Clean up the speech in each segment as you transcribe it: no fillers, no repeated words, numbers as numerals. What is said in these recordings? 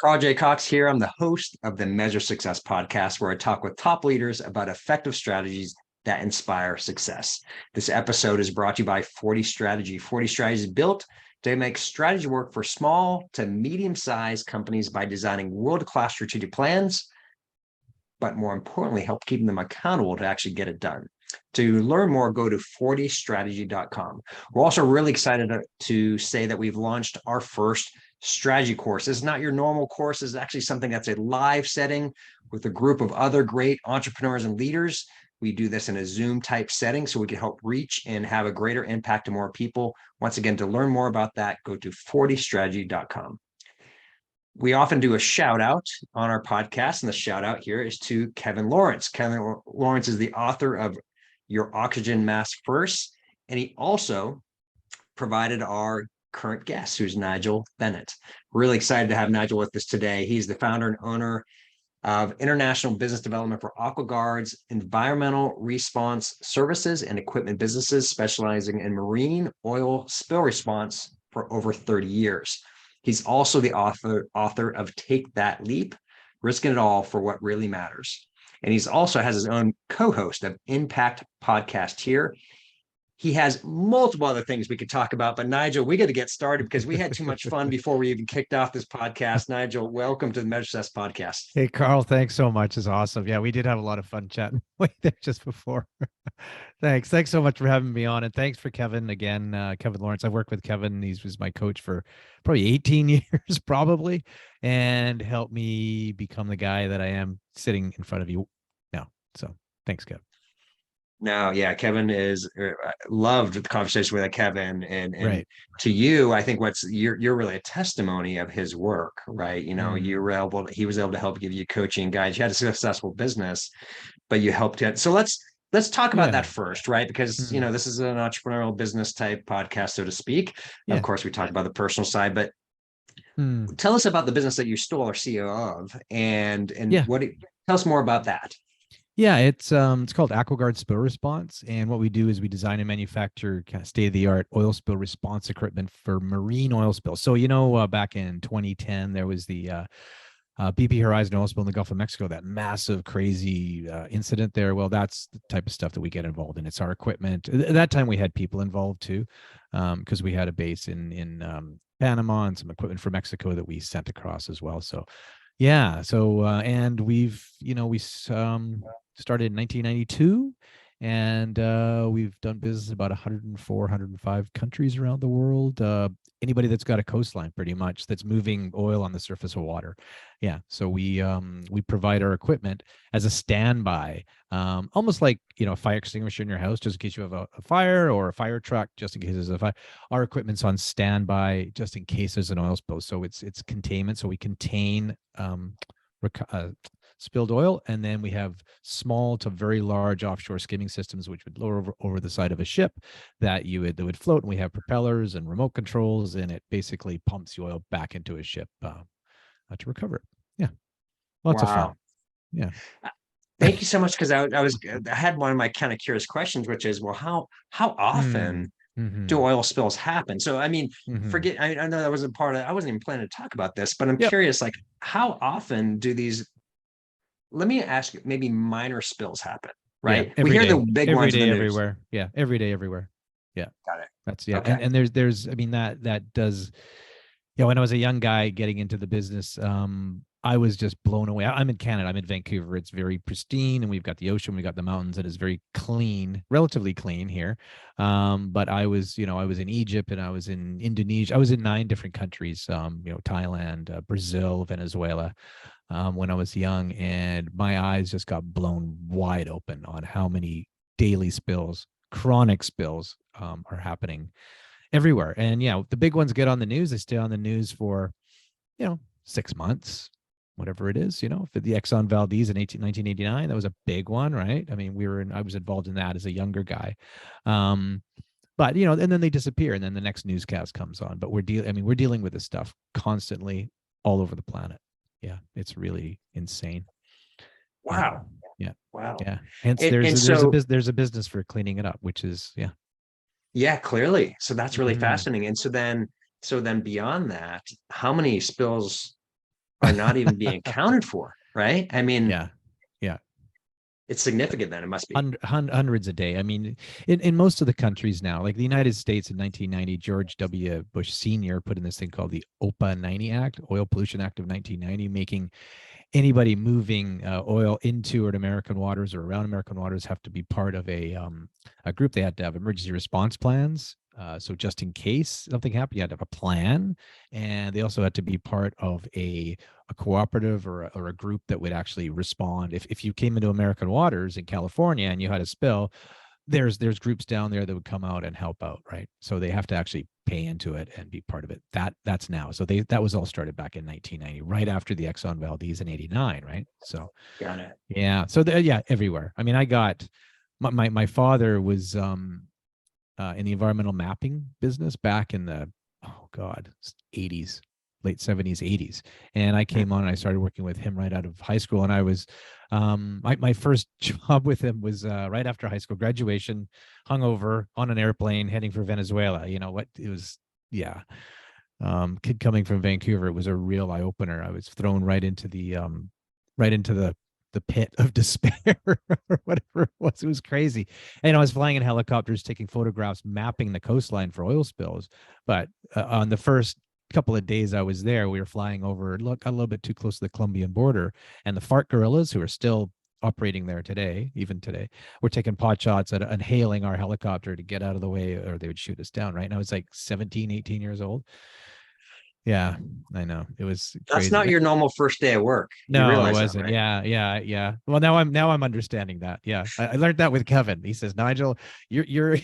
Carl J Cox here. I'm the host of the Measure Success podcast, where I talk with top leaders about effective strategies that inspire success. This episode is brought to you by 40 Strategy. 40 Strategy is built to make strategy work for small to medium-sized companies by designing world-class strategic plans, but more importantly, help keeping them accountable to actually get it done. To learn more, go to 40strategy.com. We're also really excited to say that we've launched our first strategy course. This is not your normal course. This is actually something that's a live setting with a group of other great entrepreneurs and leaders. We do this in a Zoom type setting so we can help reach and have a greater impact to more people. Once again, to learn more about that, go to 40strategy.com. We often do a shout out on our podcast, and the shout out here is to Kevin Lawrence. Kevin Lawrence is the author of Your Oxygen Mask First, and he also provided our current guest, who's Nigel Bennett. Really excited to have Nigel with us today. He's the founder and owner of international business development for AquaGuard's environmental response services and equipment businesses, specializing in marine oil spill response for over 30 years. He's also the author of Take That Leap, Risking It All for What Really Matters. And he's also has his own co-host of Impact Podcast here. He has multiple other things we could talk about, but Nigel, we got to get started because we had too much fun before we even kicked off this podcast. Nigel, welcome to the Measure Success podcast. Hey, Carl, thanks so much. It's awesome. Yeah, we did have a lot of fun chatting way there just before. Thanks so much for having me on. And thanks for Kevin again, Kevin Lawrence. I've worked with Kevin. He was my coach for probably 18 years, probably, and helped me become the guy that I am sitting in front of you now. So thanks, Kevin. No, yeah, Kevin is loved the conversation with Kevin, and right. To you, I think you're really a testimony of his work, right? You know, he was able to help give you coaching guides. You had a successful business, but you helped it. So let's talk about that first, right? Because you know, this is an entrepreneurial business type podcast, so to speak. Of course, we talk about the personal side, but tell us about the business that you still are CEO of, and tell us more about that. Yeah, it's called AquaGuard Spill Response, and what we do is we design and manufacture kind of state-of-the-art oil spill response equipment for marine oil spills. So back in 2010, there was the BP Horizon oil spill in the Gulf of Mexico, that massive, crazy incident there. Well, that's the type of stuff that we get involved in. It's our equipment. At that time, we had people involved too, because we had a base in Panama and some equipment from Mexico that we sent across as well. So. Yeah. So, and we started in 1992, and we've done business in about 104, 105 countries around the world. Anybody that's got a coastline, pretty much, that's moving oil on the surface of water. Yeah. So we provide our equipment as a standby, almost like, a fire extinguisher in your house, just in case you have a fire, or a fire truck, just in case there's a fire. Our equipment's on standby just in case there's an oil spill. So it's containment. So we contain spilled oil, and then we have small to very large offshore skimming systems which would lower over the side of a ship that would float, and we have propellers and remote controls, and it basically pumps the oil back into a ship to recover it. Yeah, lots of fun. Yeah. Thank you so much, because I had one of my kind of curious questions, which is, well, how often do oil spills happen? So I mean, I know that wasn't part of it. I wasn't even planning to talk about this, but I'm curious, like, how often do these, let me ask you, maybe minor spills happen, right? Yeah, we hear day. the big ones in the news. Everywhere. Yeah, every day, everywhere. Yeah. Got it. That's okay. And there's I mean, that does, when I was a young guy getting into the business, I was just blown away. I'm in Canada. I'm in Vancouver. It's very pristine, and we've got the ocean, we've got the mountains. It is very clean, relatively clean here. But I was in Egypt, and I was in Indonesia. I was in 9 different countries, Thailand, Brazil, Venezuela, when I was young, and my eyes just got blown wide open on how many daily spills, chronic spills, are happening everywhere. And the big ones get on the news. They stay on the news for 6 months, whatever it is. For the Exxon Valdez in 1989, that was a big one, right? I mean, I was involved in that as a younger guy. But and then they disappear, and then the next newscast comes on. But we're dealing with this stuff constantly all over the planet. Yeah, it's really insane. Wow. Yeah. Wow. Yeah. Hence, there's a business for cleaning it up, which is Yeah, clearly. So that's really fascinating. And so then beyond that, how many spills are not even being accounted for, right? I mean, Yeah. Yeah. it's significant then, it must be. Hundreds a day. I mean, in most of the countries now, like the United States in 1990, George W. Bush Sr. put in this thing called the OPA 90 Act, Oil Pollution Act of 1990, making anybody moving oil into or American waters or around American waters have to be part of a group. They had to have emergency response plans. So just in case something happened, you had to have a plan, and they also had to be part of a cooperative or a group that would actually respond if you came into American waters in California and you had a spill. There's groups down there that would come out and help out, right? So they have to actually pay into it and be part of it. That's now. So that was all started back in 1990, right after the Exxon Valdez in '89, right? So Got it. yeah, so yeah, everywhere. I mean, I got my father was in the environmental mapping business back in the, oh God, 80s, late 70s, 80s. And I came on and I started working with him right out of high school. And I was, my first job with him was right after high school graduation, hungover on an airplane heading for Venezuela. You know what? It was, yeah. Kid coming from Vancouver, it was a real eye opener. I was thrown right into the pit of despair or whatever it was. It was crazy. And I was flying in helicopters, taking photographs, mapping the coastline for oil spills. But on the first couple of days I was there, we were flying over, look, a little bit too close to the Colombian border, and the FARC guerrillas, who are still operating there today, even today, were taking pot shots and hailing our helicopter to get out of the way, or they would shoot us down, right? And I was like 17, 18 years old. Yeah, I know. It was That's crazy. not your normal first day of work. You No, it realize that, wasn't. right? Yeah. Well, now I'm understanding that. Yeah, I learned that with Kevin. He says, Nigel, your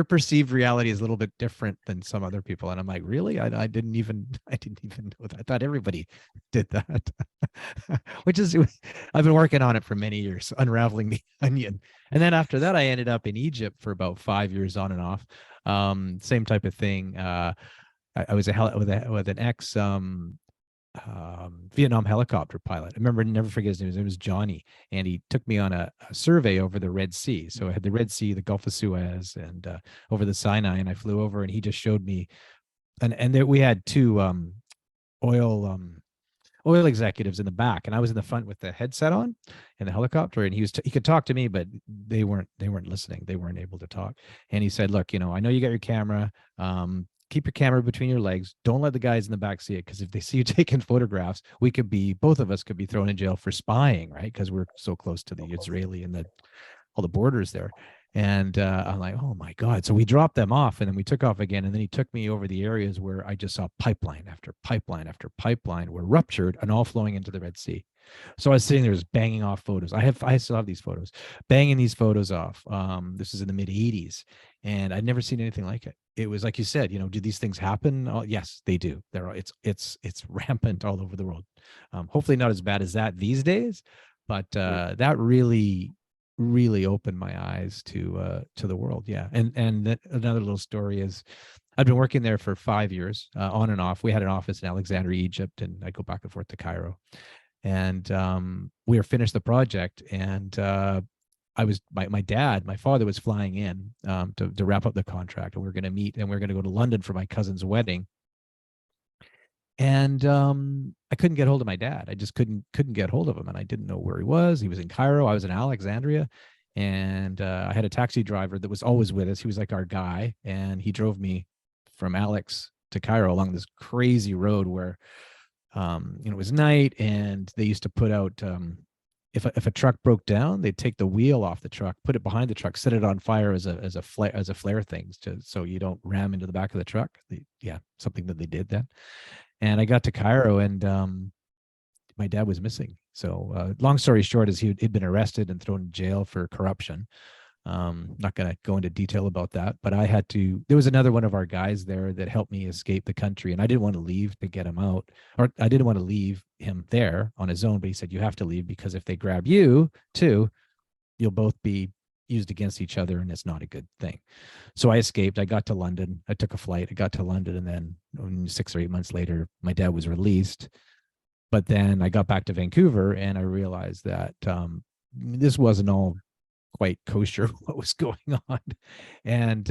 perceived reality is a little bit different than some other people, and I'm like, really? I didn't even know that. I thought everybody did that. Which is, I've been working on it for many years, unraveling the onion. And then after that, I ended up in Egypt for about 5 years on and off. Same type of thing. I was with an ex Vietnam helicopter pilot. I remember, never forget his name. His name was Johnny, and he took me on a survey over the Red Sea. So I had the Red Sea, the Gulf of Suez, and over the Sinai, and I flew over, and he just showed me, and there, we had two oil oil executives in the back, and I was in the front with the headset on in the helicopter, and he could talk to me, but they weren't listening. They weren't able to talk. And he said, look, I know you got your camera. Keep your camera between your legs. Don't let the guys in the back see it, because if they see you taking photographs, both of us could be thrown in jail for spying, right? Because we're so close to the Israeli and all the borders there. And I'm like, oh my God. So we dropped them off, and then we took off again. And then he took me over the areas where I just saw pipeline after pipeline after pipeline were ruptured and all flowing into the Red Sea. So I was sitting there just banging off photos. I still have these photos, banging these photos off. This is in the mid 80s, and I'd never seen anything like it. It was like you said, do these things happen? Oh, yes, they do. It's rampant all over the world. Hopefully not as bad as that these days, but that really opened my eyes to the world. Yeah. And another little story is, I'd been working there for 5 years, on and off. We had an office in Alexandria, Egypt, and I'd go back and forth to Cairo. And we were finished the project, and I was my father was flying in to wrap up the contract, and we were going to meet, and we were going to go to London for my cousin's wedding. And I couldn't get hold of my dad. I just couldn't get hold of him, and I didn't know where he was. He was in Cairo. I was in Alexandria, and I had a taxi driver that was always with us. He was like our guy, and he drove me from Alex to Cairo along this crazy road where, it was night, and they used to put out, if a truck broke down, they'd take the wheel off the truck, put it behind the truck, set it on fire as a flare thing, so you don't ram into the back of the truck. Something that they did then. And I got to Cairo, and my dad was missing. So long story short is he'd been arrested and thrown in jail for corruption. Not going to go into detail about that, but there was another one of our guys there that helped me escape the country, and I didn't want to leave to get him out, or I didn't want to leave him there on his own, but he said, you have to leave, because if they grab you too, you'll both be used against each other, and it's not a good thing. So I escaped. I got to London. I took a flight. I got to London, and then 6 or 8 months later, my dad was released. But then I got back to Vancouver, and I realized that this wasn't all quite kosher what was going on. And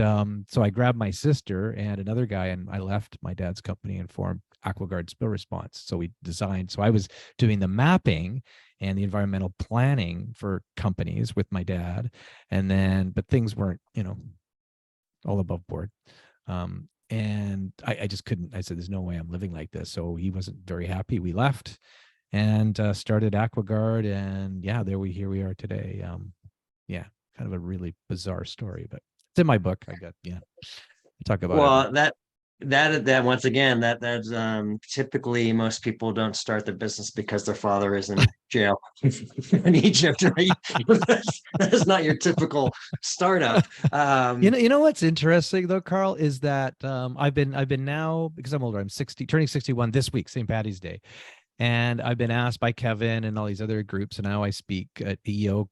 so I grabbed my sister and another guy, and I left my dad's company and formed AquaGuard spill response. So we designed, so I was doing the mapping and the environmental planning for companies with my dad. And then, but things weren't, all above board. And I just couldn't, I said, there's no way I'm living like this. So he wasn't very happy. We left and started AquaGuard. And yeah, here we are today. Yeah, kind of a really bizarre story, but it's in my book. I talk about it. Well, that once again, that's typically most people don't start their business because their father is in jail in Egypt, right? That's not your typical startup. You know what's interesting though, Carl, is that I've been now, because I'm older, I'm 60, turning 61 this week, St. Patty's Day. And I've been asked by Kevin and all these other groups, and now I speak at EO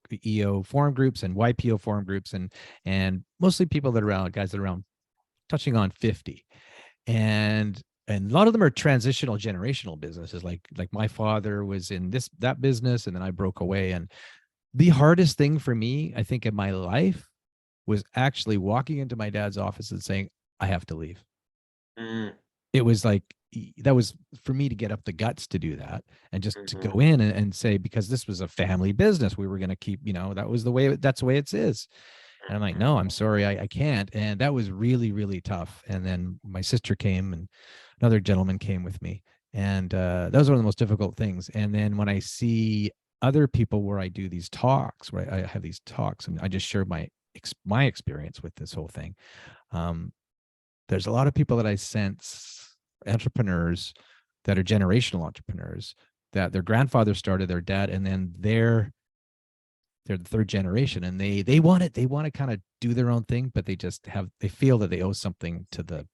forum groups and YPO forum groups, and mostly people that are around, guys that are around touching on 50. And a lot of them are transitional generational businesses. Like my father was in that business, and then I broke away. And the hardest thing for me, I think, in my life was actually walking into my dad's office and saying, I have to leave. It was like, that was for me to get up the guts to do that, and just to go in and say, because this was a family business, we were going to keep, that was the way, that's the way it is. And I'm like, no, I'm sorry, I can't. And that was really, really tough. And then my sister came, and another gentleman came with me. And that was one of the most difficult things. And then when I see other people where I do these talks, where I have these talks, and I just share my experience with this whole thing. There's a lot of people that I sense, entrepreneurs that are generational entrepreneurs, that their grandfather started, their dad, and then they're the third generation, and they want to kind of do their own thing, but they feel that they owe something to the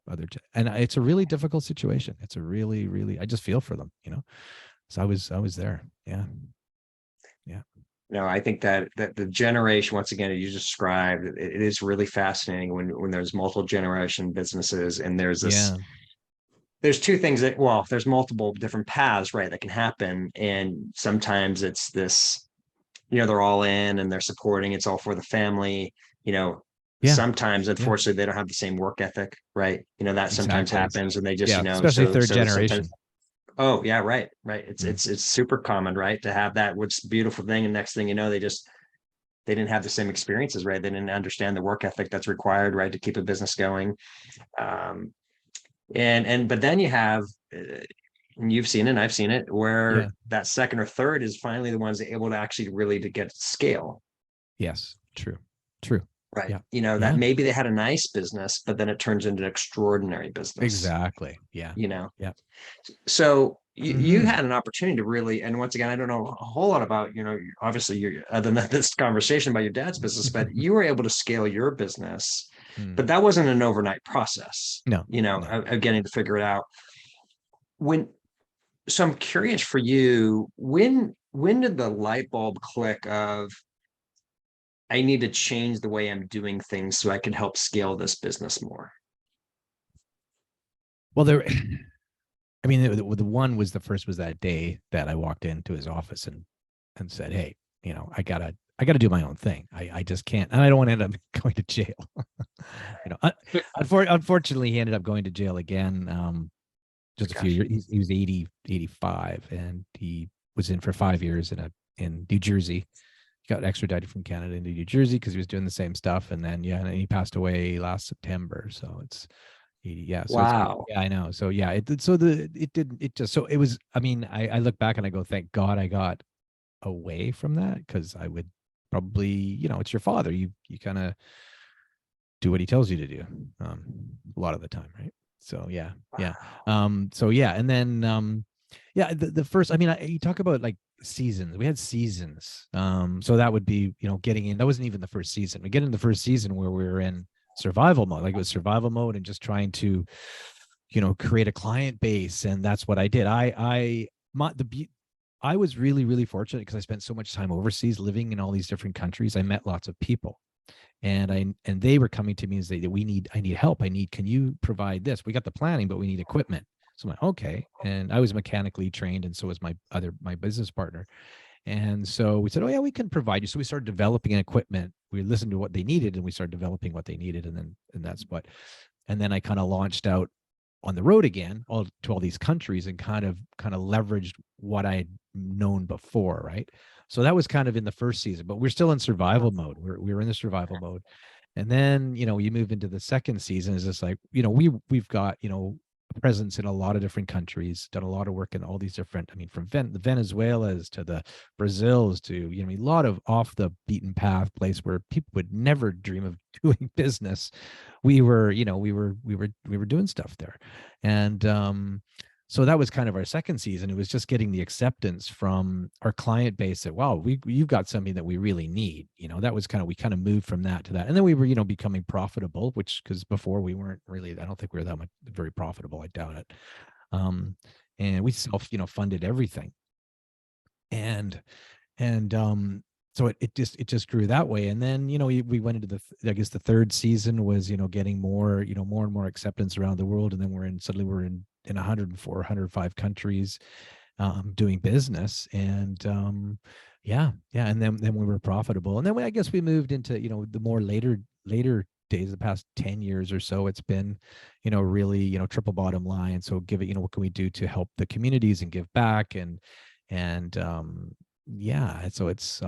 other, and it's a really difficult situation. It's a really, really, I just feel for them, so I was there. Yeah. No, I think that the generation, once again, you described, it is really fascinating when there's multiple generation businesses, and there's this, there's two things there's multiple different paths, right, that can happen. And sometimes it's this, they're all in and they're supporting, it's all for the family, sometimes, unfortunately, they don't have the same work ethic, right? That sometimes happens, and they just, especially third generation. Oh yeah, right. It's super common, right, to have that, what's beautiful thing, and next thing you know, they didn't have the same experiences, right? They didn't understand the work ethic that's required, right, to keep a business going. But then you have, and you've seen it, and I've seen it, where that second or third is finally the ones able to actually really to get scale. Yes, true. Right. That maybe they had a nice business, but then it turns into an extraordinary business. Exactly. Yeah. So you had an opportunity to really, and once again, I don't know a whole lot about, obviously you're, other than this conversation about your dad's business, but you were able to scale your business, but that wasn't an overnight process. No. Of getting to figure it out. So I'm curious for you, when did the light bulb click of, I need to change the way I'm doing things so I can help scale this business more? Well, the one was, the first was that day that I walked into his office and said, hey, I gotta do my own thing. I just can't, and I don't want to end up going to jail. Unfortunately, he ended up going to jail again. Just a few years. He was 85, and he was in for 5 years in New Jersey. He got extradited from Canada into New Jersey because he was doing the same stuff. And then, and he passed away last September. So it's, So wow. I know. So I look back and I go, thank God I got away from that, because I would probably, it's your father. You kind of do what he tells you to do a lot of the time. Right. So, and then, the first, you talk about like seasons. We had seasons. So that would be, getting in, that wasn't even the first season. We get in the first season where we were in survival mode, like it was survival mode, and just trying to, create a client base. And that's what I did. I was really, really fortunate because I spent so much time overseas living in all these different countries. I met lots of people. And they were coming to me and saying, I need help. Can you provide this? We got the planning, but we need equipment. So I'm like, okay. And I was mechanically trained, and so was my business partner. And so we said, oh yeah, we can provide you. So we started developing equipment. We listened to what they needed, and we started developing what they needed. And then I kind of launched out on the road again, to all these countries, and kind of leveraged what I had known before, right? So that was kind of in the first season, but we're still in survival mode. We were in the survival mode. And then, you move into the second season, is just like, we've got, a presence in a lot of different countries, done a lot of work in all these different, I mean, from the Venezuelas to the Brazils to, a lot of off the beaten path place where people would never dream of doing business. We were, we were doing stuff there. And so that was kind of our second season. It was just getting the acceptance from our client base that, wow, you've got something that we really need. That was we kind of moved from that to that. And then we were, becoming profitable, because before we weren't really, I don't think we were that much very profitable. I doubt it. And we funded everything. And so it just grew that way. And then, we went into I guess the third season was, getting more, more and more acceptance around the world. And then suddenly we're in 104, 105 countries, doing business. And yeah. And then we were profitable. And then I guess we moved into, the more later days, the past 10 years or so, it's been, really, triple bottom line. So give it, what can we do to help the communities and give back? And yeah, so it was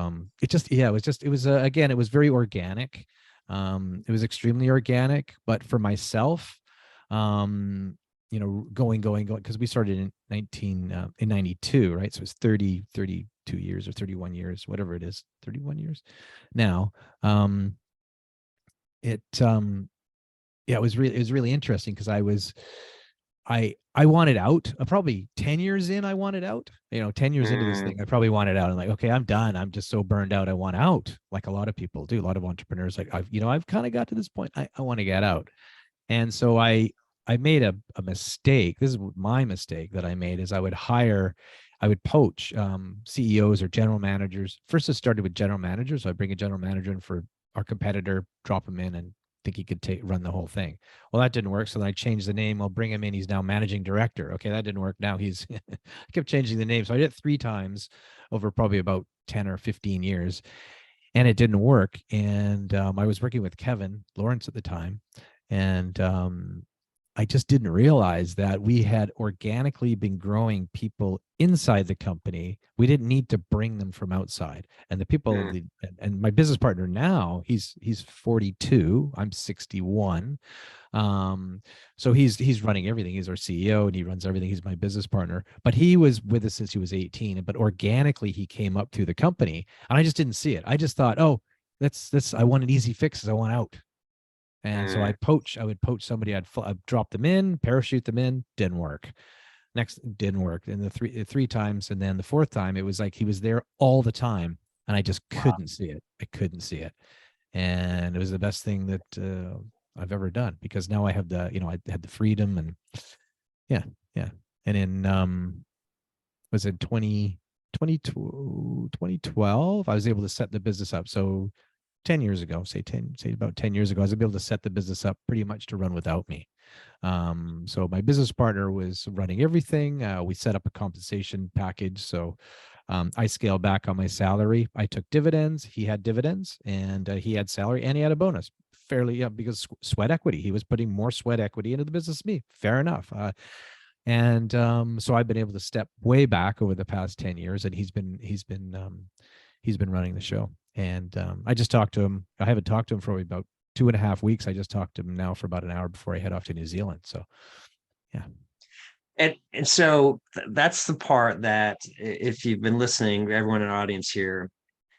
again, it was very organic. It was extremely organic, but for myself, going, because we started in 92, right? So it's 32 years or 31 years, whatever it is, 31 years now. It was really interesting, because I wanted out. Probably 10 years in, I wanted out. 10 years into this thing, I probably wanted out. I'm like, okay, I'm done. I'm just so burned out. I want out, like a lot of people do. A lot of entrepreneurs, like I've kind of got to this point. I want to get out. And so I made a mistake. This is my mistake that I made, is I would poach CEOs or general managers. First, it started with general managers. So I bring a general manager in for our competitor, drop him in, and think he could run the whole thing. Well, that didn't work. So then I changed the name. I'll bring him in. He's now managing director. Okay, that didn't work. Now he's I kept changing the name. So I did it 3 times over probably about 10 or 15 years, and it didn't work. And I was working with Kevin Lawrence at the time, and I just didn't realize that we had organically been growing people inside the company. We didn't need to bring them from outside. And the people, and my business partner now, he's 42. I'm 61. So he's running everything. He's our CEO and he runs everything. He's my business partner. But he was with us since he was 18. But organically, he came up through the company, and I just didn't see it. I just thought, oh, that's I want an easy fix. I want out. And so I would poach somebody. I'd drop them in, parachute them in. Didn't work. Next, didn't work. And the three times, and then the fourth time, it was like he was there all the time, and I just couldn't see it. I couldn't see it, and it was the best thing that I've ever done, because now I have I had the freedom, and yeah. And in was it 2012, I was able to set the business up. So 10 years ago, say about 10 years ago, I was able to set the business up pretty much to run without me. So my business partner was running everything. We set up a compensation package. So I scaled back on my salary. I took dividends. He had dividends, and he had salary, and he had a bonus. Fairly, because sweat equity. He was putting more sweat equity into the business than me. Fair enough. And so I've been able to step way back over the past 10 years, and he's been running the show. And I just talked to him. I haven't talked to him for about 2.5 weeks. I just talked to him now for about an hour before I head off to New Zealand. So, yeah. And so that's the part that, if you've been listening, everyone in the audience here,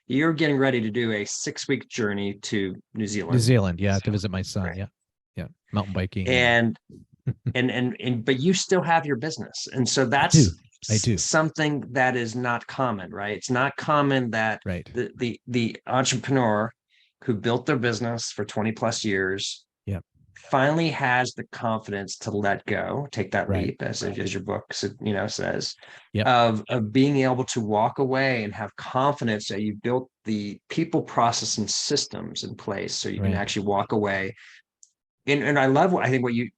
you're getting ready to do a 6-week journey to New Zealand. New Zealand, yeah, to visit my son. Right. Yeah, mountain biking. And but you still have your business, and so that's I do. Something that is not common, right? It's not common that the entrepreneur who built their business for 20 plus years finally has the confidence to let go, take that leap, as your book says, of being able to walk away and have confidence that you built the people, process, and systems in place, so you can actually walk away. And I love what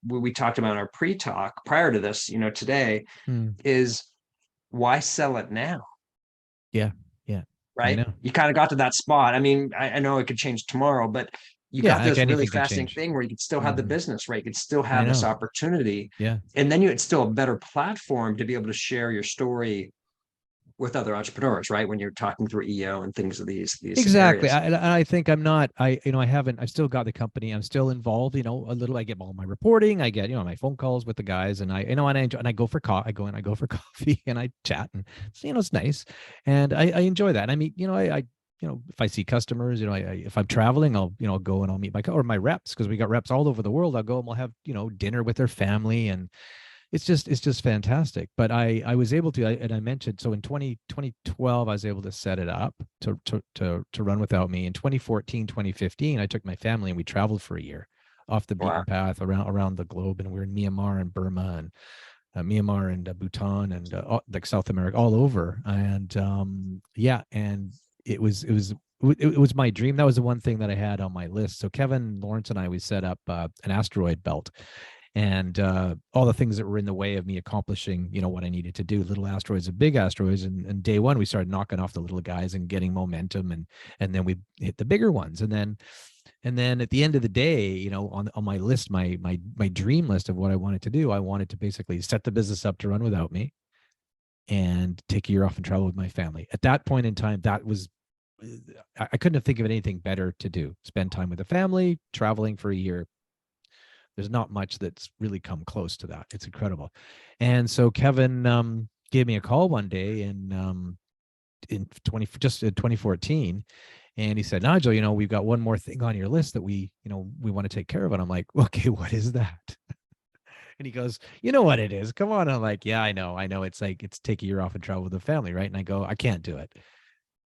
we talked about in our pre-talk prior to this, today, is why sell it now? Yeah. Right. You kind of got to that spot. I mean, I know it could change tomorrow, but you Yeah, got like this really anything can fascinating change. thing where you could still have the business, right? You could still I have this know. opportunity. Yeah. And then it's still a better platform to be able to share your story with other entrepreneurs, right? When you're talking through EO and things of these Exactly. areas. I think I'm not, I've still got the company. I'm still involved, a little. I get all my reporting. I get, my phone calls with the guys, and and I enjoy, and I go for I go and I go for coffee and I chat, and it's nice. And I enjoy that. I mean, if I see customers, if I'm traveling, I'll go and I'll meet my reps, because we got reps all over the world. I'll go and we'll have, dinner with their family, and it's just fantastic. But I was able to, and I mentioned, so in 2012 I was able to set it up to run without me. In 2014, 2015, I took my family and we traveled for a year off the beaten Wow. path around the globe, and we were in Myanmar and Burma and Myanmar and Bhutan and like South America, all over. And yeah, and it was my dream. That was the one thing that I had on my list. So Kevin Lawrence and I, we set up an asteroid belt, and all the things that were in the way of me accomplishing, what I needed to do, little asteroids and big asteroids. And day one, we started knocking off the little guys and getting momentum, and then we hit the bigger ones. And then at the end of the day, on my list, my dream list of what I wanted to do, I wanted to basically set the business up to run without me and take a year off and travel with my family. At that point in time, that was, I couldn't have think of anything better to do. Spend time with the family, traveling for a year. There's not much that's really come close to that. It's incredible. And so Kevin gave me a call one day in 2014, and he said, Nigel, we've got one more thing on your list that we want to take care of. And I'm like, okay, what is that? And he goes, you know what it is? Come on. I'm like, yeah, I know. It's like, it's take a year off and travel with the family, right? And I go, I can't do it.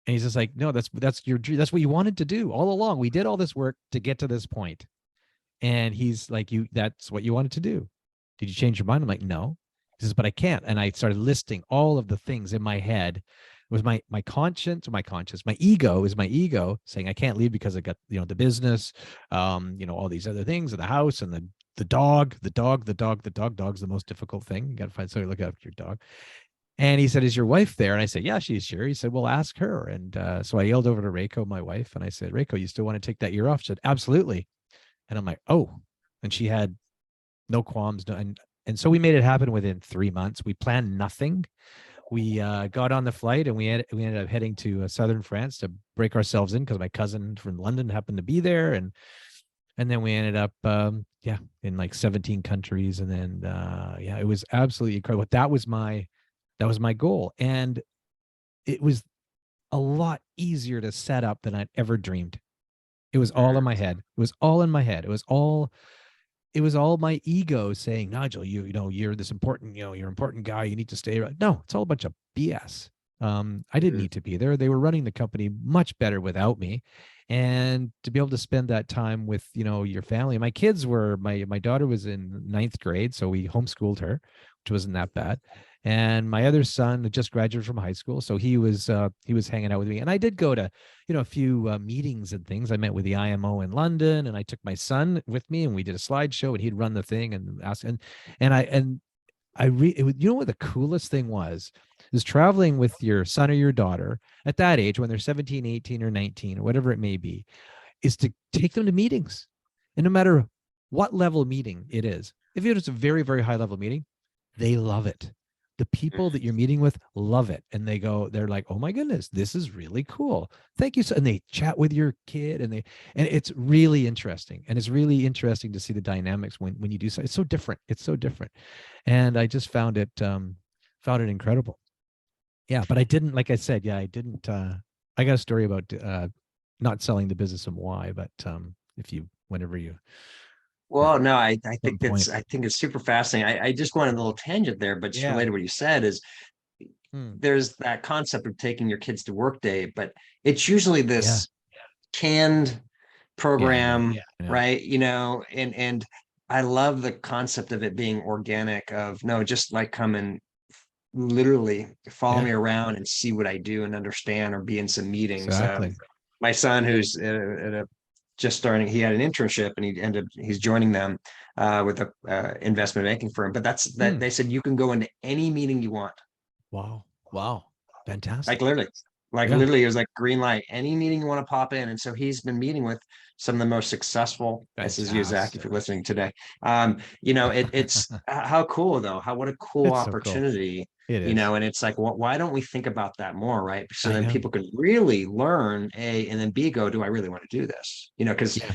And he's just like, no, that's your dream. That's what you wanted to do all along. We did all this work to get to this point. And he's like, that's what you wanted to do. Did you change your mind? I'm like, no. He says, but I can't. And I started listing all of the things in my head. It was my ego is my ego saying I can't leave because I got, the business, all these other things, and the house, and the dog. Dog's the most difficult thing. You got to find somebody to look after your dog. And he said, is your wife there? And I said, yeah, she's sure. He said, well, ask her. And so I yelled over to Reiko, my wife, and I said, Reiko, you still want to take that year off? She said, absolutely. And I'm like, oh, and she had no qualms. And so we made it happen within 3 months. We planned nothing. We got on the flight, and we ended up heading to southern France to break ourselves in, because my cousin from London happened to be there. And then we ended up, in like 17 countries. And then, it was absolutely incredible. That was my goal. And it was a lot easier to set up than I'd ever dreamed. It was all in my head. It was all in my head. It was all my ego saying, Nigel, you're this important, you're an important guy. You need to stay around. No, it's all a bunch of BS. I didn't need to be there. They were running the company much better without me. And to be able to spend that time with, your family. My kids were, my daughter was in 9th grade, so we homeschooled her, which wasn't that bad. And my other son had just graduated from high school, so he was hanging out with me. And I did go to, a few meetings and things. I met with the IMO in London, and I took my son with me, and we did a slideshow, and he'd run the thing and ask. And what the coolest thing was is traveling with your son or your daughter at that age, when they're 17, 18, or 19, or whatever it may be, is to take them to meetings. And no matter what level meeting it is, if it's a very, very high level meeting, they love it. The people that you're meeting with love it. And they're like, oh my goodness, this is really cool. Thank you. And they chat with your kid, and it's really interesting. And it's really interesting to see the dynamics when you do so. It's so different. It's so different. And I just found it incredible. Yeah. But I didn't, like I said, I didn't, I got a story about not selling the business and why, but whenever you, Well, no, I some think point. I think it's super fascinating. I just wanted a little tangent there, but just Yeah. related to what you said is Hmm. there's that concept of taking your kids to work day, but it's usually Yeah. this canned Yeah. I know. program, I know. right? And I love the concept of it being organic, of no, just like come and literally follow Yeah. me around and see what I do and understand, or be in some meetings. Exactly. My son, who's just starting, he had an internship, and he's joining them with a investment banking firm. But that's that Hmm. they said you can go into any meeting you want. Wow. Wow. Like Fantastic. literally, Yeah. it was like green light, any meeting you want to pop in. And so he's been meeting with some of the most successful, this is you, Zach, if Fantastic. you're listening today. It's how cool though, what a cool It's so cool. opportunity, It is. and it's like, why don't we think about that more, right? So I then know. people can really learn, A, and then B, go, do I really want to do this? Because Yeah.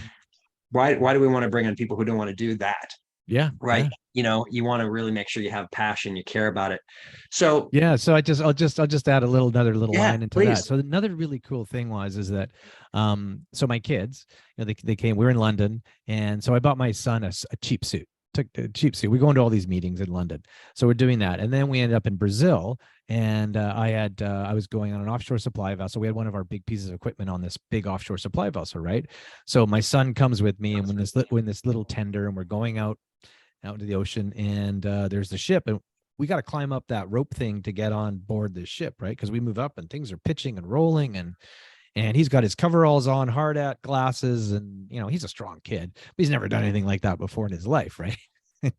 why do we want to bring in people who don't want to do that? Yeah. Right. Yeah. You want to really make sure you have passion, you care about it. So Yeah, so I'll just add another little yeah, line into that. please. So another really cool thing is that so my kids, they came, we were in London, and so I bought my son a cheap suit. Took a cheap suit. We're going to all these meetings in London. So we're doing that. And then we ended up in Brazil, and I was going on an offshore supply vessel. We had one of our big pieces of equipment on this big offshore supply vessel, right? So my son comes with me, and when this little tender, and we're going out into the ocean, and there's the ship, and we got to climb up that rope thing to get on board this ship, right? Because we move up and things are pitching and rolling, and he's got his coveralls on, hard hat, glasses, and he's a strong kid, but he's never done anything like that before in his life, right?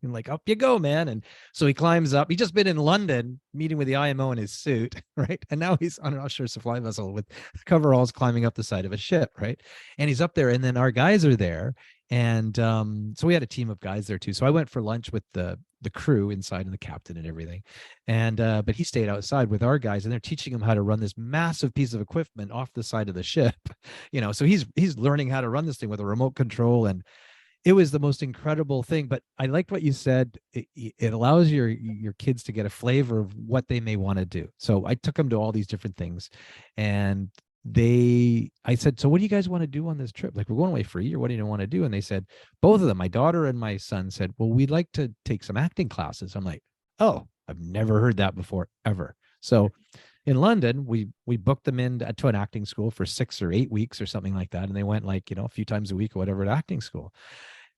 Like, up you go, man. And so he climbs up. He's just been in London meeting with the IMO in his suit, right? And now he's on an offshore supply vessel with coveralls climbing up the side of a ship, right? And he's up there, and then our guys are there, and so we had a team of guys there too. So I went for lunch with the crew inside and the captain and everything, and but he stayed outside with our guys, and they're teaching him how to run this massive piece of equipment off the side of the ship. So he's learning how to run this thing with a remote control, and it was the most incredible thing. But I liked what you said. It allows your kids to get a flavor of what they may want to do. So I took them to all these different things, and I said, so what do you guys want to do on this trip? Like, we're going away for a year. What do you want to do? And they said, both of them, my daughter and my son, said, well, we'd like to take some acting classes. I'm like, oh, I've never heard that before, ever. So in London, we booked them in to an acting school for 6 or 8 weeks or something like that. And they went, like, a few times a week or whatever, at acting school.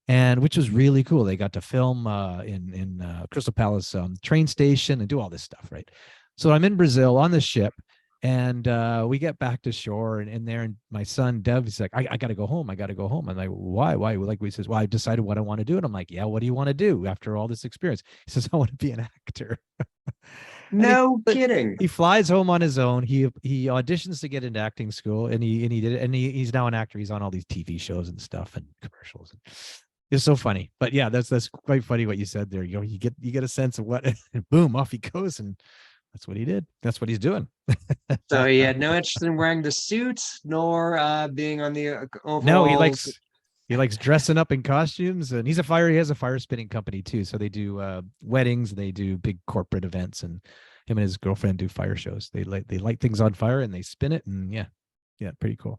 And which was really cool. They got to film in Crystal Palace train station and do all this stuff, right? So I'm in Brazil on the ship, and we get back to shore, and there, and my son Dev, he's like, I got to go home. I got to go home. I'm like, why? Like, we says, well, I decided what I want to do. And I'm like, yeah, what do you want to do after all this experience? He says, I want to be an actor. And No kidding. he flies home on his own. He auditions to get into acting school, and he did it, and he's now an actor. He's on all these TV shows and stuff and commercials. It's so funny. But yeah, that's quite funny what you said there. You get a sense of what, and boom, off he goes, and that's what he did. That's what he's doing. So he had no interest in wearing the suit, nor being on the No, he overalls. likes dressing up in costumes, and he has a fire spinning company too. So they do weddings, they do big corporate events, and him and his girlfriend do fire shows. They light things on fire and they spin it, and yeah, pretty cool.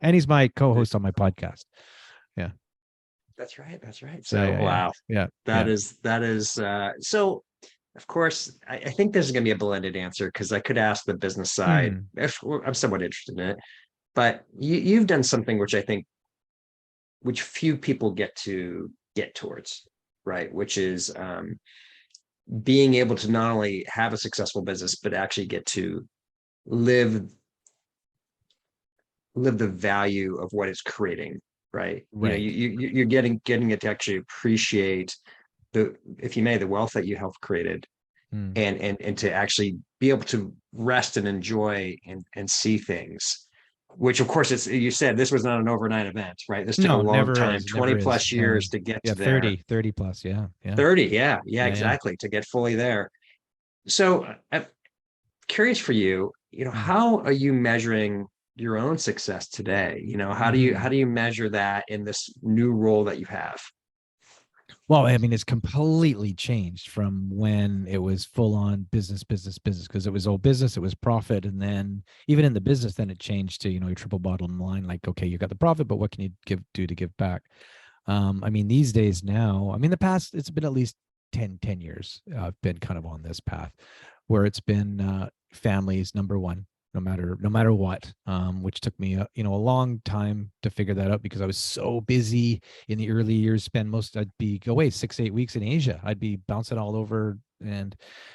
And he's my co-host on my podcast. Yeah. That's right. That's right. Yeah, So wow, yeah. that is so. Of course, I think there's going to be a blended answer, because I could ask the business side Mhm. if I'm somewhat interested in it, but you've done something which I think, which few people get towards, right? Which is being able to not only have a successful business, but actually get to live the value of what it's creating, right? Right. You're getting it to actually appreciate if you may, the wealth that you have created, Mm. and to actually be able to rest and enjoy and see things, which of course, you said this was not an overnight event, right? This took a No, long never time, is. 20 Never is. plus Yeah. years to get Yeah. to there. 30 plus. Yeah. Yeah. 30, yeah, Yeah. exactly, to get fully there. So I'm curious for you, Mm. how are you measuring your own success today? How do you Mhm. measure that in this new role that you have? Well, I mean, it's completely changed from when it was full on business, because it was all business, it was profit. And then even in the business, then it changed to, your triple bottom line. Like, okay, you got the profit, but what can you do to give back? I mean, these days now, I mean, the past, it's been at least 10 years. I've been kind of on this path where it's been families, number one, no matter what, which took me a long time to figure that out, because I was so busy in the early years. I'd be away 6 8 weeks in Asia. I'd be bouncing all over, and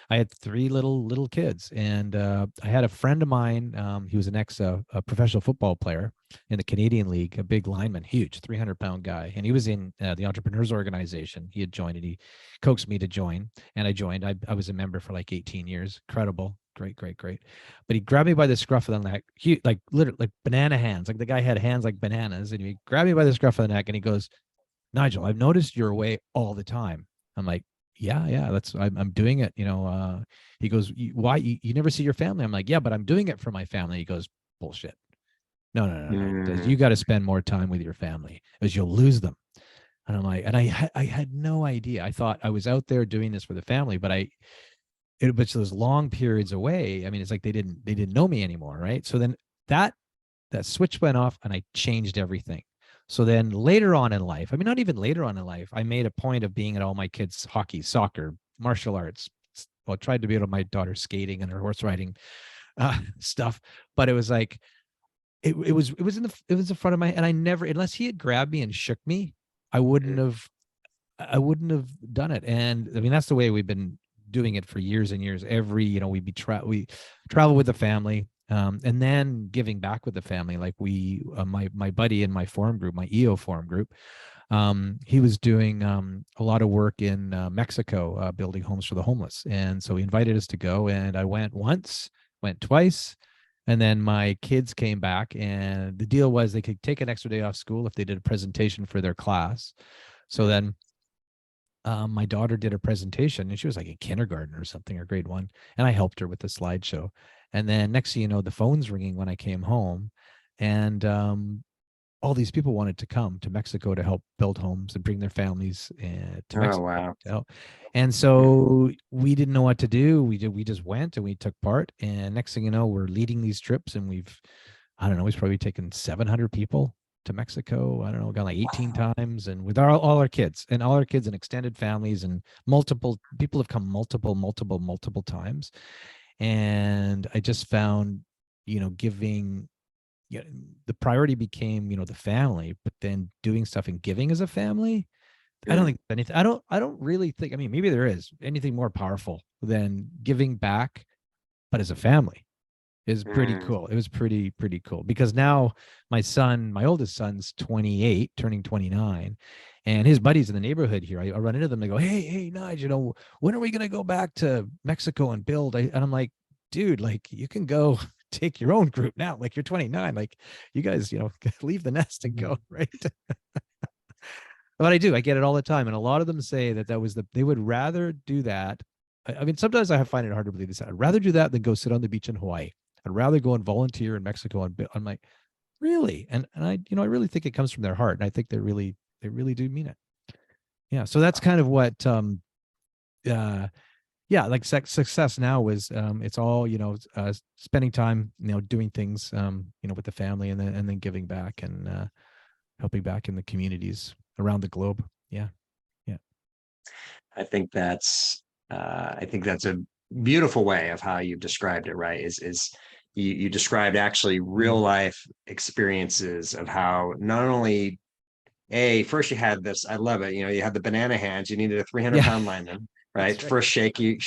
I had 3 little kids. And I had a friend of mine. He was an ex professional football player in the Canadian League, a big lineman, huge 300-pound guy, and he was in the Entrepreneurs Organization. He had joined, and he coaxed me to join, and I joined. I was a member for like 18 years. Incredible. great, great, great. But he grabbed me by the scruff of the neck. He like literally like banana hands. Like the guy had hands like bananas. And he grabbed me by the scruff of the neck and he goes, Nigel, I've noticed you're away all the time. I'm like, yeah, I'm doing it. He goes, why? You never see your family? I'm like, yeah, but I'm doing it for my family. He goes, bullshit. No. He goes, you got to spend more time with your family, as you'll lose them. And I'm like, and I had no idea. I thought I was out there doing this for the family, but those long periods away. I mean, it's like they didn't know me anymore, right? So then that switch went off, and I changed everything. So then later on in life, I mean, not even later on in life, I made a point of being at all my kids' hockey, soccer, martial arts. Well, I tried to be at my daughter's skating and her horse riding stuff, but it was like it was the front of my, and I never, unless he had grabbed me and shook me, I wouldn't have done it. And I mean, that's the way we've been doing it for years and years. We travel with the family, and then giving back with the family. Like my buddy in my forum group, my EO forum group, he was doing a lot of work in Mexico, building homes for the homeless. And so he invited us to go, and I went once, went twice. And then my kids came back, and the deal was they could take an extra day off school if they did a presentation for their class. So then my daughter did a presentation, and she was like in kindergarten or something, or grade 1. And I helped her with the slideshow. And then next thing you know, the phone's ringing when I came home, and all these people wanted to come to Mexico to help build homes and bring their families to Mexico. Oh, wow. And so we didn't know what to do. We just went and we took part. And next thing you know, we're leading these trips, and we've probably taken 700 people to Mexico. I don't know, gone like 18 times, and with all our kids and extended families, and multiple people have come multiple times. And I just found, giving, the priority became, the family, but then doing stuff and giving as a family. I don't think anything, I don't really think, I mean, maybe there is anything more powerful than giving back, but as a family is pretty cool. It was pretty cool, because now my oldest son's 28, turning 29, and his buddies in the neighborhood here, I run into them. They go, hey, Nigel, when are we going to go back to Mexico and build? And I'm like, dude, like, you can go take your own group now. Like, you're 29. Like, you guys, leave the nest and go, right? But I get it all the time. And a lot of them say that they would rather do that. I mean, sometimes I find it hard to believe this. I'd rather do that than go sit on the beach in Hawaii. I'd rather go and volunteer in Mexico. And I'm like, really? And I really think it comes from their heart. And I think they really do mean it. Yeah. So that's kind of what, like success now is, it's all, spending time, doing things, with the family, and then giving back, and helping back in the communities around the globe. Yeah. I think that's a beautiful way of how you've described it, right? Is you described actually real life experiences of how not only first you had this, I love it, you had the banana hands, you needed a 300-pound lineman, right? Right. First shake you,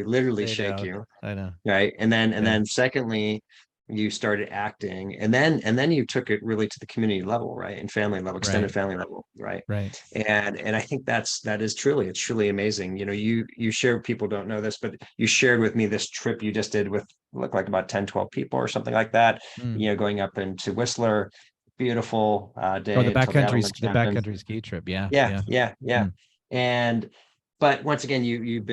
literally shake you. I know. Right. And then secondly, you started acting, and then you took it really to the community level, right? And family level, extended family level, right? Right. And I think it's truly amazing. You shared, people don't know this, but you shared with me this trip you just did with, looked like about 10, 12 people or something like that, going up into Whistler. Beautiful day. The backcountry ski trip. Yeah. And but once again, you've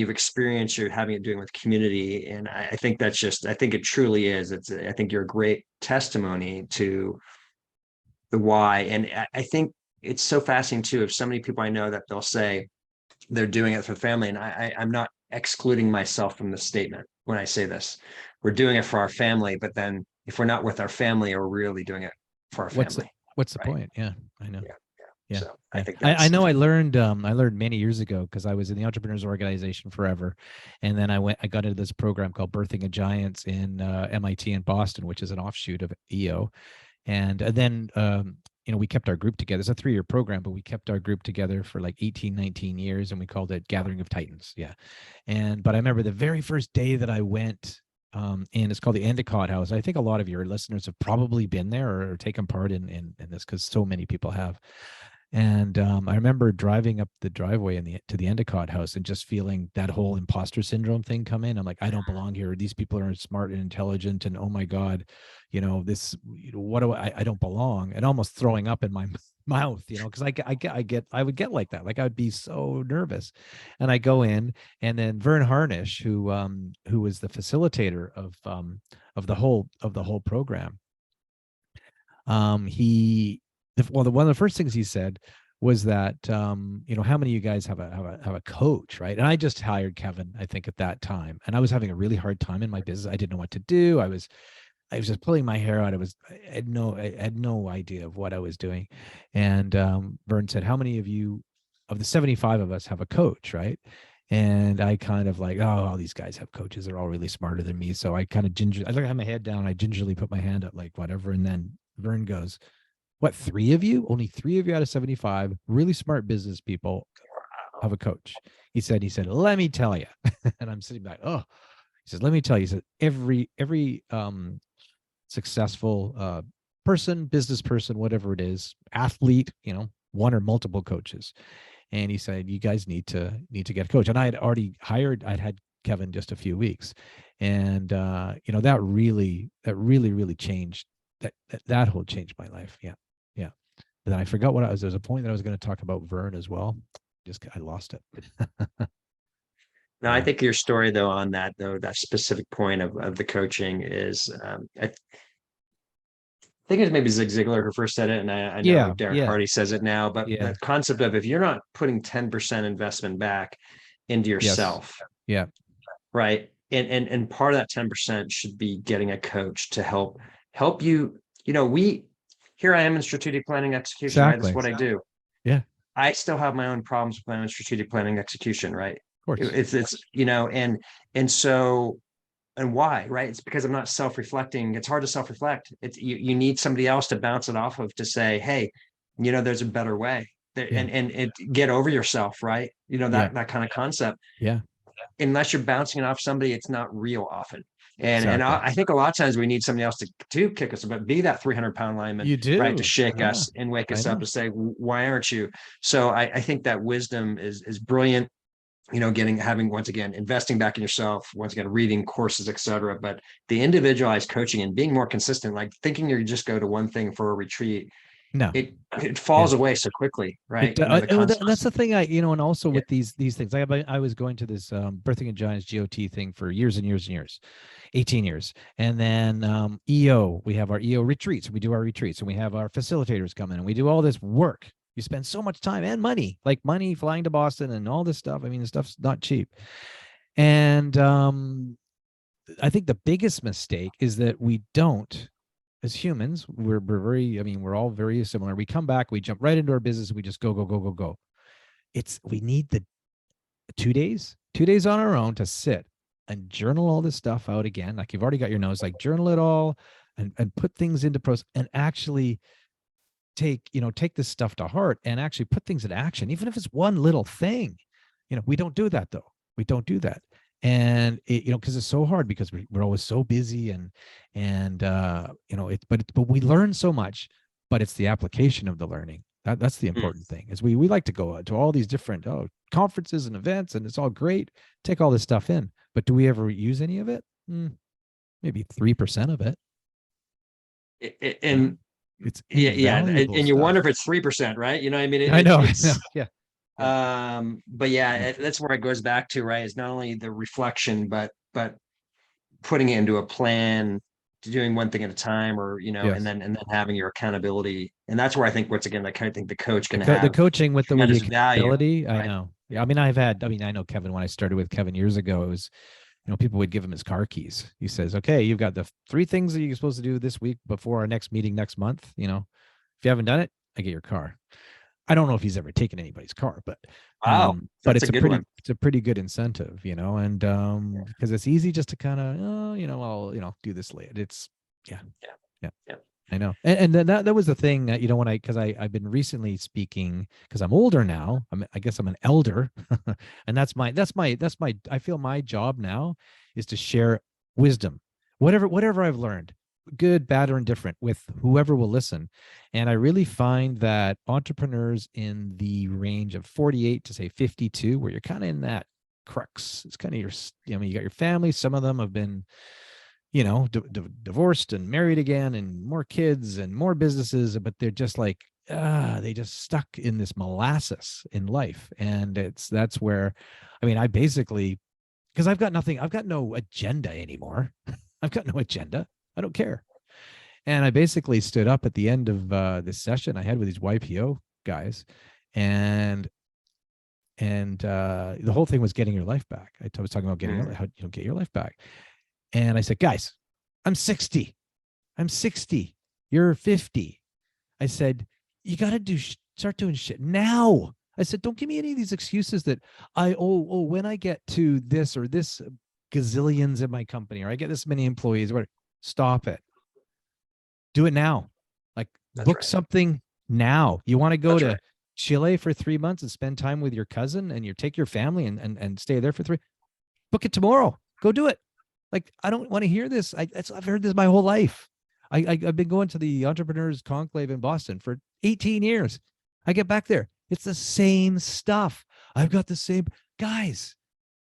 experienced, you're having it doing with community. And I think I think it truly is. I think you're a great testimony to the why. And I think it's so fascinating too, of so many people I know that they'll say they're doing it for family. And I'm not excluding myself from the statement when I say this. We're doing it for our family, but then if we're not with our family, are we really doing it for our family? What's the point? Yeah, I know. Yeah. So I think I know I learned many years ago, because I was in the Entrepreneurs Organization forever. And then I got into this program called Birthing a Giants in MIT in Boston, which is an offshoot of EO. And then, we kept our group together. It's a 3-year program, but we kept our group together for like 18, 19 years. And we called it Gathering of Titans. Yeah. But I remember the very first day that I went, and it's called the Endicott House. I think a lot of your listeners have probably been there or taken part in this, because so many people have. And I remember driving up the driveway to the Endicott house and just feeling that whole imposter syndrome thing come in. I'm like, I don't belong here. These people are smart and intelligent, and oh my God, this, what do I don't belong, and almost throwing up in my mouth, because I would get like that. Like I would be so nervous. And I go in, and then Vern Harnish, who was the facilitator of the whole program, he one of the first things he said was that how many of you guys have a coach, right? And I just hired Kevin, I think, at that time, and I was having a really hard time in my business. I didn't know what to do. I was just pulling my hair out. I had no idea of what I was doing. And Vern said, how many of you, of the 75 of us, have a coach, right? And I kind of like, oh, all these guys have coaches. They're all really smarter than me. So I kind of I had my head down. I gingerly put my hand up, like whatever. And then Vern goes, what, 3 of you? Only 3 of you out of 75 really smart business people have a coach. He said, let me tell you. And I'm sitting back, oh, he says, let me tell you. He said, every successful person, business person, whatever it is, athlete, one or multiple coaches. And he said, you guys need to get a coach. And I had already I'd had Kevin just a few weeks. And that really changed that whole changed my life. Yeah. Yeah. And then I forgot what there's a point that I was going to talk about Vern as well. I lost it. No, I think your story though on that specific point of the coaching is, I think it was maybe Zig Ziglar who first said it, and I know Darren Hardy says it now, but that concept of, if you're not putting 10% investment back into yourself, right, and part of that 10% should be getting a coach to help you. Here I am in strategic planning execution, right? That's what I do. Yeah. I still have my own problems with my own strategic planning execution, right? Of course. And so, and why, right? It's because I'm not self-reflecting. It's hard to self-reflect. You need somebody else to bounce it off of, to say, hey, there's a better way. And get over yourself, right? That kind of concept. Yeah. Unless you're bouncing it off somebody, it's not real often. And I think a lot of times we need somebody else to kick us, but be that 300-pound lineman, you do, right, to shake us and wake us up, to say, why aren't you? So I think that wisdom is brilliant. Having, once again, investing back in yourself, once again, reading courses, etc. But the individualized coaching and being more consistent, like thinking you just go to one thing for a retreat, no, it falls away so quickly, right? That's the thing. And also with these things, I was going to this Birthing and Giants GOT thing for years and years and years, 18 years. And then EO, we have our EO retreats. We do our retreats, and we have our facilitators come in, and we do all this work. You spend so much time and money flying to Boston and all this stuff. I mean, the stuff's not cheap. And I think the biggest mistake is that we don't, as humans, we're all very similar. We come back, we jump right into our business, and we just go. We need the 2 days on our own to sit and journal all this stuff out again. Like you've already got your notes, like journal it all and put things into process, and actually take this stuff to heart and actually put things into action, even if it's one little thing. We don't do that though. We don't do that. And because it's so hard, because we're always so busy but we learn so much, but it's the application of the learning. That's the important thing. Is we like to go to all these different conferences and events, and it's all great, take all this stuff in, but do we ever use any of it? Maybe 3% of it. And it's and you wonder if it's 3%, right? I mean, I know. Yeah. But that's where it goes back to, right? Is not only the reflection, but putting it into a plan, to doing one thing at a time, or and then having your accountability. And that's where I think, once again, I kind of think the coach can have the coaching with the accountability. Value, right? I know. Yeah. I know Kevin, when I started with Kevin years ago, it was, people would give him his car keys. He says, okay, you've got the 3 things that you're supposed to do this week before our next meeting next month. If you haven't done it, I get your car. I don't know if he's ever taken anybody's car, but it's a pretty good incentive, and because it's easy just to kind of, I'll do this later. It's yeah. I know. And then that was the thing that, because I've been recently speaking, because I'm older now. I guess I'm an elder, and that's my I feel my job now is to share wisdom, whatever I've learned. good, bad, or indifferent, with whoever will listen. And I really find that entrepreneurs in the range of 48 to say 52, where you're kind of in that crux, it's kind of your, you got your family. Some of them have been, divorced and married again, and more kids and more businesses, but they're just like, they just stuck in this molasses in life. And that's where, I basically, because I've got no agenda anymore. I've got no agenda. I don't care. And I basically stood up at the end of this session I had with these YPO guys, and the whole thing was getting your life back. I was talking about getting how get your life back. And I said, guys, I'm 60. You're 50. I said, you got to start doing shit now. I said, don't give me any of these excuses that when I get to this or this gazillions in my company, or I get this many employees, or stop it. Do it now. Like, book something now. You want to go to Chile for 3 months and spend time with your cousin, and you take your family and stay there for 3, book it tomorrow. Go do it. Like, I don't want to hear this. I've heard this my whole life. I've been going to the Entrepreneurs Conclave in Boston for 18 years. I get back there, it's the same stuff. I've got the same guys.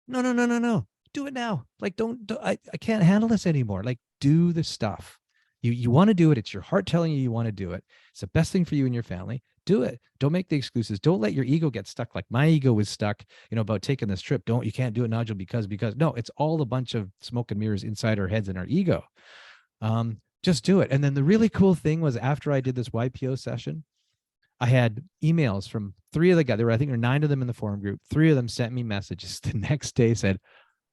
No. Do it now. Like, I can't handle this anymore. Like, do the stuff. You want to do it. It's your heart telling you want to do it. It's the best thing for you and your family. Do it. Don't make the excuses. Don't let your ego get stuck. Like my ego was stuck, about taking this trip. You can't do it, Nigel, because no, it's all a bunch of smoke and mirrors inside our heads and our ego. Just do it. And then the really cool thing was, after I did this YPO session, I had emails from 3 of the guys. I think there were 9 of them in the forum group. 3 of them sent me messages the next day, said,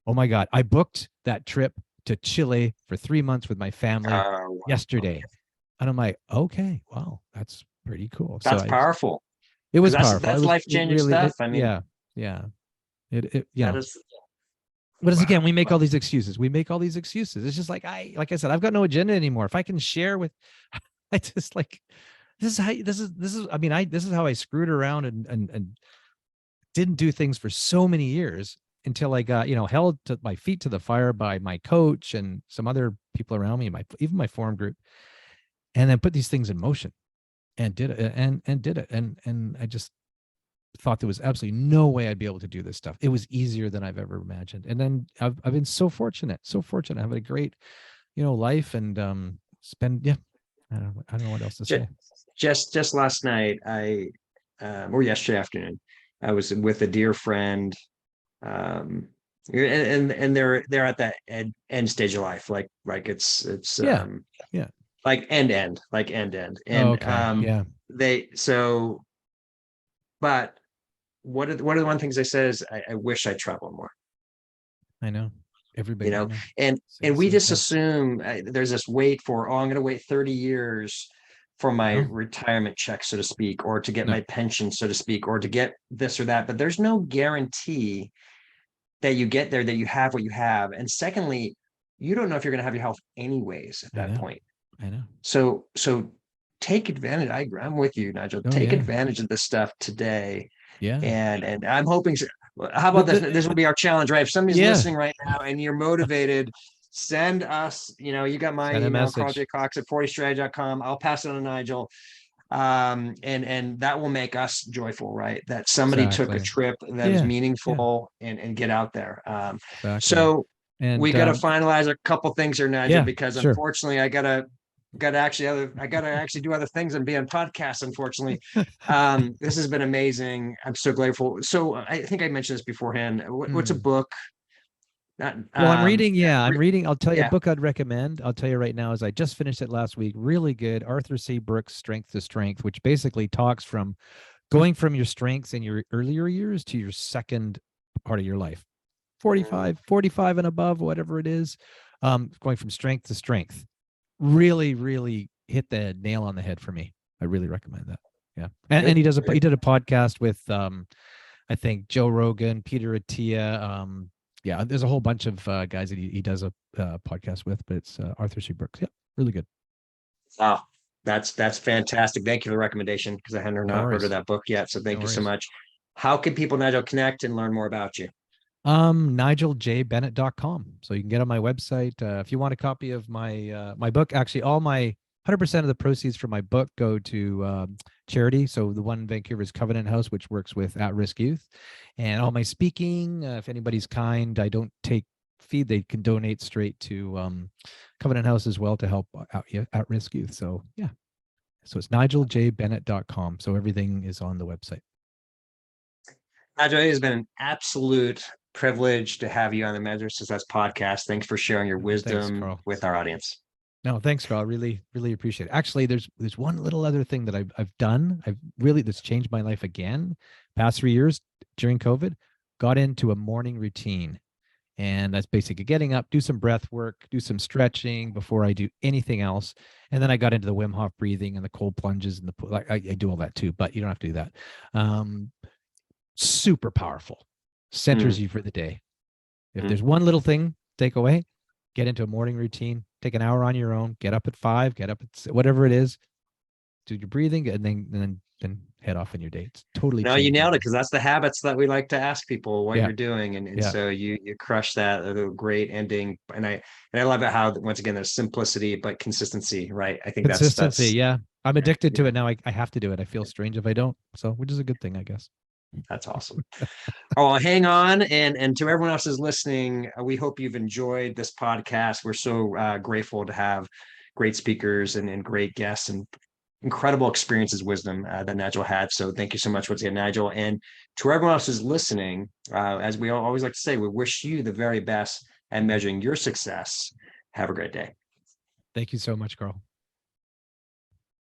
oh my God, I booked that trip to Chile for 3 months with my family yesterday. And I'm like, okay, wow, that's pretty cool. That's powerful. It was powerful. That's life-changing stuff. Yeah. That is. But as again, we make all these excuses. It's just like I said, I've got no agenda anymore. If I can share with, I just like, this is how I screwed around and didn't do things for so many years, until I got, held to my feet to the fire by my coach and some other people around me, even my forum group, and then put these things in motion and did it and did it. And I just thought there was absolutely no way I'd be able to do this stuff. It was easier than I've ever imagined. And then I've been so fortunate, having a great, life, and I don't know what else to say. Just last night, or yesterday afternoon, I was with a dear friend, and they're at that end stage of life, like it's like end, and but one of the one things I said is, I wish I traveled more. I know. Everybody, and we just assume there's this wait for, I'm going to wait 30 years for my retirement check, so to speak, or to get my pension, so to speak, or to get this or that. But there's no guarantee that you get there, that you have what you have. And secondly, you don't know if you're going to have your health anyways at that point. I know. So take advantage. I'm with you, Nigel. Take advantage of this stuff today. Yeah. And I'm hoping. How about this? This will be our challenge, right? If somebody's listening right now and you're motivated, send us, you got my email, Carl J Cox at 40strategy.com. I'll pass it on to Nigel. And that will make us joyful, right? That somebody took a trip that is meaningful and get out there. So we got to finalize a couple things here, Nigel, because unfortunately I gotta actually do other things and be on podcasts, unfortunately. This has been amazing. I'm so grateful. So I think I mentioned this beforehand. What's a book? I'm reading. I'll tell you a book I'd recommend. I'll tell you right now, as I just finished it last week. Really good. Arthur C. Brooks' Strength to Strength, which basically talks from going from your strengths in your earlier years to your second part of your life, 45 and above, whatever it is, going from strength to strength. Really, really hit the nail on the head for me. I really recommend that. Yeah. And he did a podcast with, I think, Joe Rogan, Peter Attia, there's a whole bunch of guys that he does a podcast with, but it's Arthur C. Brooks. Yeah, really good. Wow, that's fantastic. Thank you for the recommendation, because I hadn't heard of that book yet. So thank you so much. How can people, Nigel, connect and learn more about you? NigelJBennett.com. So you can get on my website. If you want a copy of my book, actually all my 100% of the proceeds from my book go to charity. So the one in Vancouver is Covenant House, which works with at-risk youth, and all my speaking. If anybody's kind, I don't take fee. They can donate straight to Covenant House as well to help out at-risk youth. So yeah, so it's NigelJBennett.com. So everything is on the website. Nigel, it has been an absolute privilege to have you on the Measure Success podcast. Thanks for sharing your Thanks, wisdom Carl. with our audience. No, thanks, Carl. Really, really appreciate it. Actually, there's one little other thing that I've done. I've really that's changed my life again. Past 3 years during COVID, got into a morning routine. And that's basically getting up, do some breath work, do some stretching before I do anything else. And then I got into the Wim Hof breathing and the cold plunges and the pool. I do all that too, but you don't have to do that. Super powerful, centers you for the day. If there's one little thing take away, get into a morning routine, take an hour on your own, get up at 5, get up at whatever it is, do your breathing, and then head off in your day. It's totally No, you changed my nailed it, life. because that's the habits that we like to ask people what Yeah, you're doing. And yeah. so you crush that. A great ending. And I love it how, once again, there's simplicity but consistency, right? I think Consistency, yeah. I'm addicted to yeah, it now. I have to do it. I feel strange if I don't. So, which is a good thing, I guess. that's awesome. Oh, well, hang on. And to everyone else who's listening, we hope you've enjoyed this podcast. We're so grateful to have great speakers and great guests and incredible experiences, wisdom that Nigel had. So thank you so much once again, Nigel. And to everyone else who's listening, as we always like to say, we wish you the very best at measuring your success. Have a great day. Thank you so much, Carl.